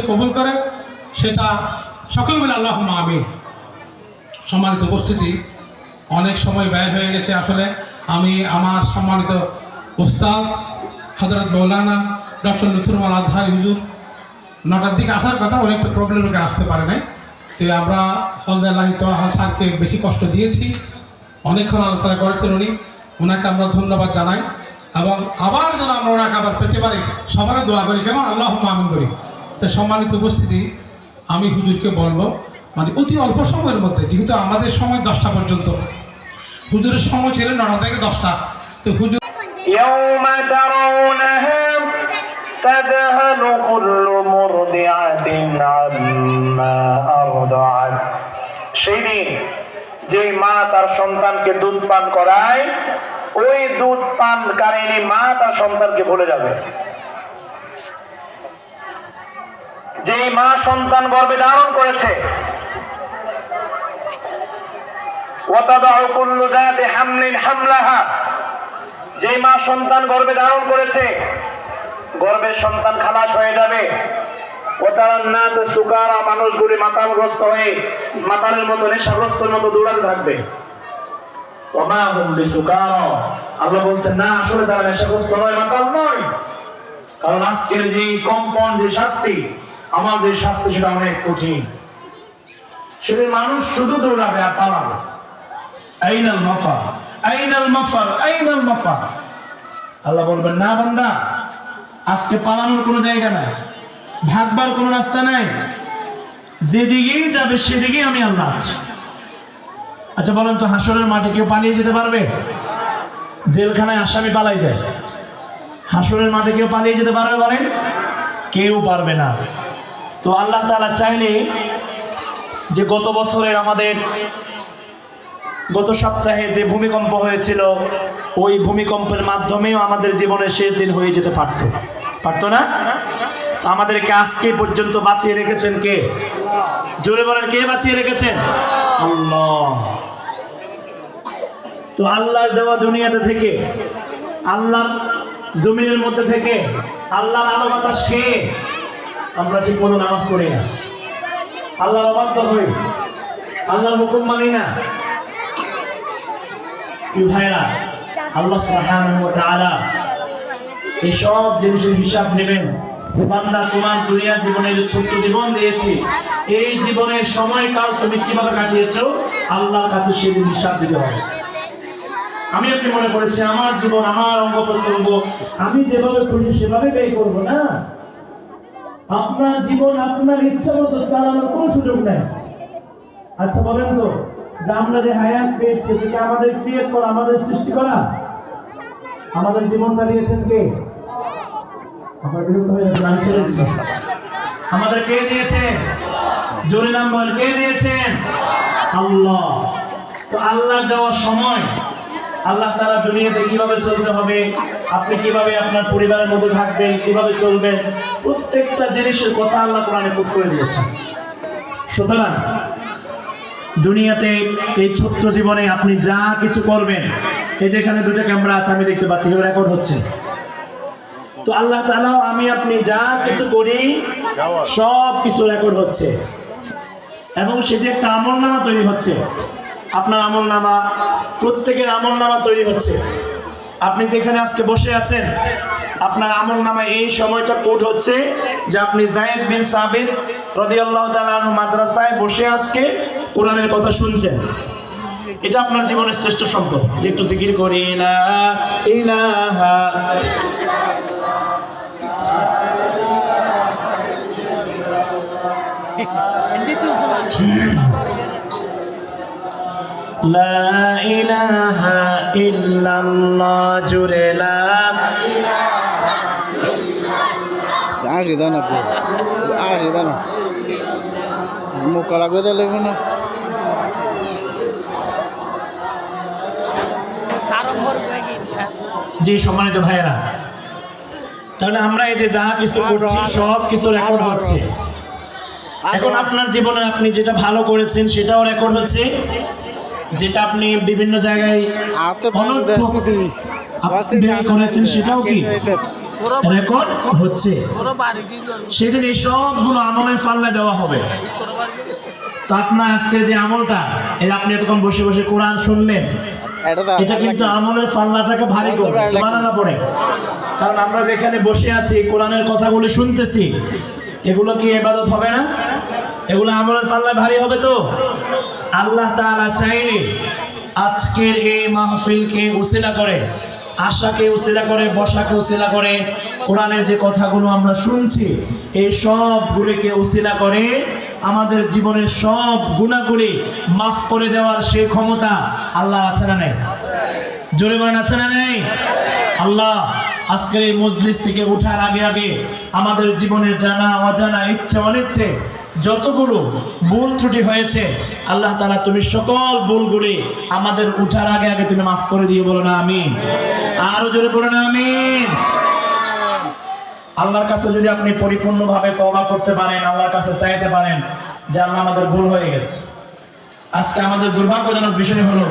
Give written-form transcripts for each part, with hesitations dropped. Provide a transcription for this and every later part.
কবুল করে, সেটা সকল বলে আল্লাহুম্মা আমিন। সম্মানিত উপস্থিতি, অনেক সময় ব্যয় হয়ে গেছে। আসলে আমি আমার সম্মানিত উস্তাদ হযরত মৌলানা ডক্টর লুৎফুর রহমান আজহারী হুজুর 9টার দিকে আসার কথা, অনেকটা প্রবলেমের কারণে আসতে পারে নাই। তো আমরা ফজলাল্লাহি তোহা স্যারকে বেশি কষ্ট দিয়েছি, অনেকক্ষণ আলোচনা করেছেন উনি, ওনাকে আমরা ধন্যবাদ জানাই এবং আবার যেন আমরা ওনাকে আবার পেতে পারি সবার দোয়া করি, কেমন আল্লাহুম্মা আমিন করি। তো সম্মানিত উপস্থিতি, আমি হুজুরকে বলবো মানে অতি অল্প সময়ের মধ্যে, যেহেতু আমাদের সময় 10টা পর্যন্ত, হুজুরের সময় ছিল 9টা থেকে 10টা। তো হুজুর يوم ترونها تذهل كل مرضعة عما أرضعت সেই দিন যে মা তার সন্তানকে দুধ পান করায়, ওই দুধ পানকারিনী মা তার সন্তানকে ভুলে যাবে। যে মা সন্তান গর্ভে ধারণ করেছে, وتضع كل ذات حمل حملها, যে মা সন্তান গর্ভে ধারণ করেছে, গর্ভের সন্তান খালাস হয়ে যাবে। ওতারান নাস সুকারা, মানুষগুলি মাতালগ্রস্ত হয়ে মাতালের মতো নেশাগ্রস্তর মতো দৌড়াতে থাকবে। ওমা হুম বিসুকারা, আল্লাহ বলছেন না, আসলে তারা নেশাগ্রস্ত নয়, মাতাল নয়। কারণ আজকের যে কম্পন, যে শাস্তি, আমাদের শাস্তি সেটা অনেক কঠিন। সেদিন মানুষ শুধু দৌড়াবে আর পালাবে। আইনাল মাফার, আইনাল মাফার, আইনাল মাফার। আল্লাহ বলবেন না বান্দা, আজকে পালানোর কোনো জায়গা নাই, ভাগবার কোনো রাস্তা নাই, যেদিকেই যাবে সেদিকেই আমি আল্লাহ আছি। আচ্ছা বলেন তো, হাসরের মাঠে কেউ পালিয়ে যেতে পারবে? জেলখানায় আসামি পালাই যায়, হাসরের মাঠে কেউ পালিয়ে যেতে পারবে বলেন? কেউ পারবে না। তো আল্লাহ তাআলা চাইলে যে গত বছরের আমাদের গত সপ্তাহে যে ভূমিকম্প হয়েছিল, ওই ভূমিকম্পের মাধ্যমেও আমাদের জীবনের শেষ দিন হয়ে যেতে পারতো না? আমাদেরকে আজকে পর্যন্ত বাঁচিয়ে রেখেছেন কে? জোরে বলেন, কে বাঁচিয়ে রেখেছেন? আল্লাহ। তো আল্লাহর দেওয়া দুনিয়াতে থেকে, আল্লাহর জমিনের মধ্যে থেকে, আল্লাহর আলো বাতাস খেয়ে আমরা ঠিক মতো নামাজ পড়ি না, আল্লাহর অবাধ্য হই, আল্লাহর হুকুম মানি না। ভাইরা, আল্লাহ সুবহানাহু ওয়া তাআলা এই সব জিনিসের হিসাব নেবেন। বান্দা, তোমার দুনিয়া জীবনের ছোট্ট জীবন দিয়েছি, এই জীবনের সময়কাল তুমি কিভাবে কাটিয়েছো, আল্লাহর কাছে সেদিন হিসাব দিতে হবে। আমি আপনি মনে করেছি আমার জীবন, আমার অঙ্গ প্রত্যঙ্গ আমি যেভাবে খুশি সেভাবে ব্যয় করবো না। আপনার জীবন আপনার ইচ্ছা মতো চালানোর কোনো সুযোগ নেই। আচ্ছা বলেন তো, যে আমরা যে হায়াত পেয়েছি, এটা আমাদের ক্রিয়েট করা, আমাদের সৃষ্টি করা? আমাদের জীবনটা দিয়েছেন কে? আমাদের কে দিয়েছেন? জোরে নাম বল, কে দিয়েছেন? আল্লাহ। তো আল্লাহ দেওয়ার সময় আল্লাহ তাআলা দুনিয়াতে কিভাবে চলতে হবে, আপনি কিভাবে আপনার পরিবারের মধ্যে থাকবেন, কিভাবে চলবেন, প্রত্যেকটা জিনিসের কথা আল্লাহ কোরআনে কোট করে দিয়েছেন। সুতরাং দুনিয়াতে এই ছোট্ট জীবনে আপনি যা কিছু করবেন, এই যে এখানে দুটো ক্যামেরা আছে, আমি দেখতে পাচ্ছি রেকর্ড হচ্ছে। তো আল্লাহ তাআলা আমি আপনি যা কিছু করি সব কিছু রেকর্ড হচ্ছে এবং সেটি একটা আমলনামা তৈরি হচ্ছে। আপনার আমলনামা, প্রত্যেকের আমলনামা তৈরি হচ্ছে। আপনি যেখানে আজকে বসে আছেন, আপনার আমলনামা এই সময়টা কোড হচ্ছে যে আপনি যায়েদ বিন সাবিত রাদিয়াল্লাহু তাআলা আনহু মাদ্রাসায় বসে আজকে কোরআনের কথা শুনছেন। এটা আপনার জীবনের শ্রেষ্ঠ সম্পদ। যে একটু জিকির করি, লা ইলাহা লা ইলাহা ইল্লাল্লাহ, জুরে লা আরে দানা পো, আরে দানা মুখ লাগবে তাহলে কোনো জি। সম্মানিত ভাইয়েরা, তাহলে আমরা এই যে যা কিছু করছি সব কিছু রেকর্ড হচ্ছে। এখন আপনার জীবনে আপনি যেটা ভালো করেছেন সেটাও রেকর্ড হচ্ছে, যেটা আপনি বিভিন্ন জায়গায় করেছেন সেটাও কি রেকর্ড হচ্ছে। সেদিন এই সবগুলো আমলের পাল্লা দেওয়া হবে। তো আপনার আজকে যে আমলটা, এই আপনি এতক্ষণ বসে বসে কোরআন শুনলেন, এটা কিন্তু আমলের পাল্লাটাকে ভারী করবে। সুবহানাল্লাহ পড়ে। কারণ আমরা যেখানে বসে আছি কোরআনের কথাগুলো শুনতেছি, এগুলো কি ইবাদত হবে না? এগুলো আমলের পাল্লা ভারী হবে। তো আল্লাহ তাআলা চাইলে আজকের এই মাহফিলকে উসিলা করে, আশাকে উসিলা করে, বসাকে উসিলা করে, কোরআনের যে কথাগুলো আমরা শুনছি এই সবগুলিকে উসিলা করে আমাদের জীবনের সব গুনাহগুলি মাফ করে দেওয়ার সেই ক্ষমতা আল্লাহর আছে না নেই? জোরে বলেন, আছে না নেই? আল্লাহ আজকের এই মজলিস থেকে ওঠার আগে আগে আমাদের জীবনের জানা অজানা, ইচ্ছে অনিচ্ছে যতগুলো ভুল ত্রুটি হয়েছে আল্লাহ তাআলা তুমি সকল ভুলগুলি আমাদের উঠার আগে আগে তুমি মাফ করে দিয়ে বলো না আমিন। আরো জোরে বলো না আমিন। আল্লাহর কাছে যদি আপনি পরিপূর্ণভাবে তওবা করতে পারেন, আল্লাহর কাছে চাইতে পারেন যে আল্লাহ আমাদের ভুল হয়ে গেছে। আজকে আমাদের দুর্ভাগ্যজনক বিষয় হলো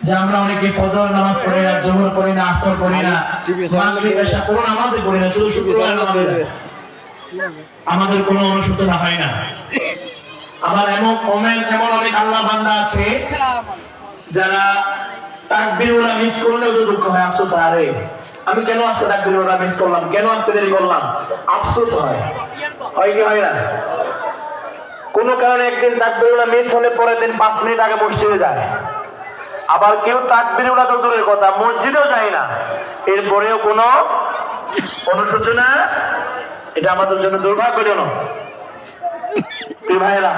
যে আমরা অনেকে ফজর নামাজ পড়ি না, জোহর পড়ি না, আসর পড়ি না, মাগরিব এশা কোনো নামাজই পড়ি না, শুধু শুক্রবার নামাজে যাই। আমাদের কোনো অনুশোচনা হয় না। আবার এমন অনেক আল্লাহ বান্দা আছে যারা তাকবীরুল্লাহ মিস করলেও তো দুঃখ হয়, আফসোস হয়, আরে আমি কেন আজকে তাকবীরুল্লাহ মিস করলাম, কেন আজকে দেরি করলাম, আফসোস হয়। হয় কি হয় না? কোনো কারণে একদিন তাকবীরুল্লাহ মিস হলে পরের দিন 5 মিনিট আগে মসজিদে যায়। আবার কেউ তাকবীরুল্লাহ তো দূরের কথা, মসজিদেও যায় না, এরপরেও কোনো অনুশোচনা। এটা আমাদের জন্য দুর্ভাগ্যজনক। ভাইয়েরা,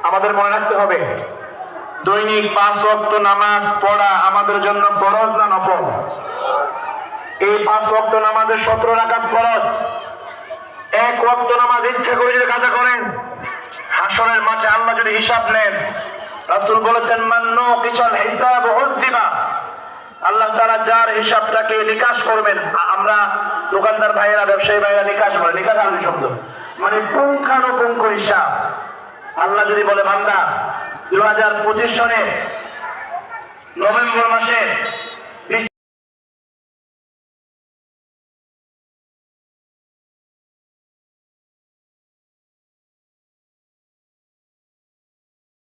আমাদের মনে রাখতে হবে দৈনিক 5 ওয়াক্ত নামাজ পড়া আমাদের জন্য ফরজ না নফল? এই 5 ওয়াক্ত নামাজের 17 রাকাত ফরজ। 1 ওয়াক্ত নামাজ ইচ্ছা করে যদি কাজা করেন, হাসরের মাঠে আল্লাহ যদি হিসাব নেন, রাসূল বলেছেন মান নুকিশাল হিসাব উযিবা, আল্লাহ তাআলা যার হিসাবটাকে নিকাশ করবেন। আমরা দোকানদার ভাইয়েরা, ব্যবসায়ী ভাইয়েরা নিকাশ করে, নিকাশ আরবি শব্দ মানে পুঙ্খানুপুঙ্খ হিসাব। আল্লাহ যদি বলে বান্দা 2025 সনে নভেম্বর মাসে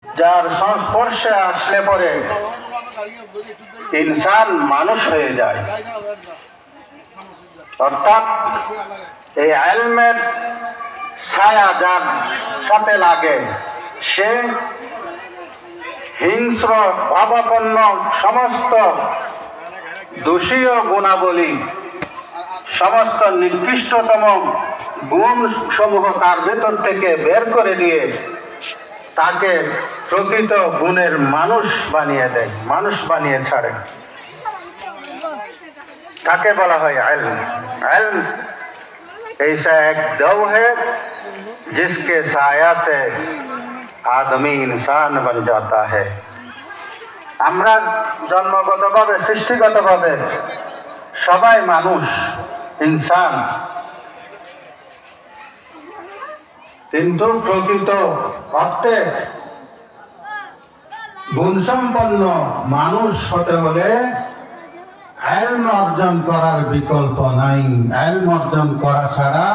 যার সংস্পর্শে আসলে পরে ইনসান মানুষ হয়ে যায়, অর্থাৎ এই ইলমের ছায়া যার সাথে লাগে সে হিংস্র ভাবাপন্ন সমস্ত দোষীয় গুণাবলী, সমস্ত নিকৃষ্টতম গুণ সমূহ তার ভেতর থেকে বের করে দিয়ে তাকে প্রকৃত গুণের মানুষ বানিয়ে দেয়, মানুষ বানিয়ে ছাড়ে। তাকে বলা হয় ইলম। इल्म ऐसा एक दव है जिसके साया से आदमी इंसान बन जाता है। আমরা জন্মগতভাবে, সৃষ্টিগতভাবে সবাই মানুষ, ইনসান, কিন্তু প্রকৃত অর্থে গুণসম্পন্ন মানুষ হতে হলে ইলম অর্জন করার বিকল্প নাই। ইলম অর্জন করা ছাড়া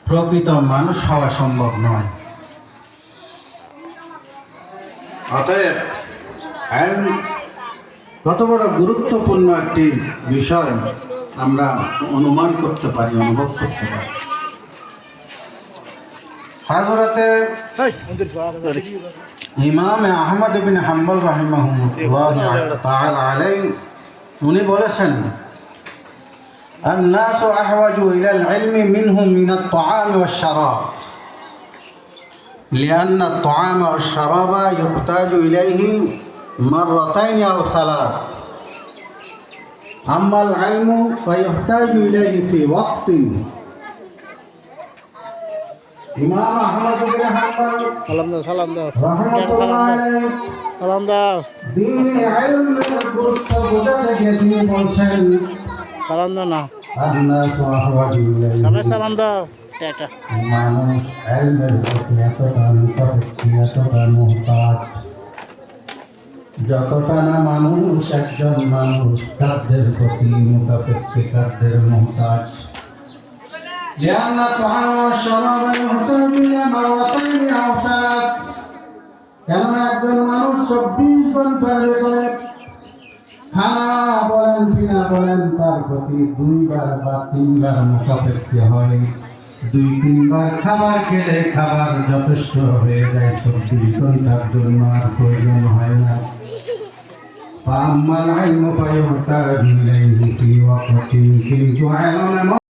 প্রকৃত মানুষ হওয়া সম্ভব নয়। অতএব ইলম কত বড় গুরুত্বপূর্ণ একটি বিষয় আমরা অনুমান করতে পারি, অনুভব করতে পারি। হযরতে ইমাম আহমদ ইবনে হাম্বল রাহিমাহুল্লাহ তাআলা আলাইহি উনি বলেছেন الناس أحوج إلى العلم منهم من الطعام والشراب لأن الطعام والشراب يحتاج إليه مرتين أو ثلاث أما العلم فيحتاج إليه في وقت ইমাম আহমদ ইবনে হাম্বল সালাম দাও রাহমাতুল্লাহ আলাইহি সালাম দাও দ্বীনে ইলমের গুরুত্ব বোঝাতে গিয়ে তিনি বলছেন সালাম দাও না, الناس أحوج إليه সবাই সালাম দাও। টাটা। মানুষ ইলমের প্রতি এতটা মুহতাজ যতটা না মানুষ একজন মানুষ খাদ্যের প্রতি মুখাপেক্ষী খাদ্যের মোহতাজ لأن الطعام والشراب المحتاج إلى مرتين أو ثلاث কেননা একজন মানুষ 24 ঘন্টার ভেতরে খানা বলেন পিনা বলেন তার প্রতি 2 বার বা 3 বার মুখাপেক্ষী হয় 2-3 বার খাবার খেলে খাবার যথেষ্ট হয়ে যায় 24 ঘন্টার জন্য আর প্রয়োজন হয় না فأما العلم فيحتاج إليه في وقت কিন্তু علم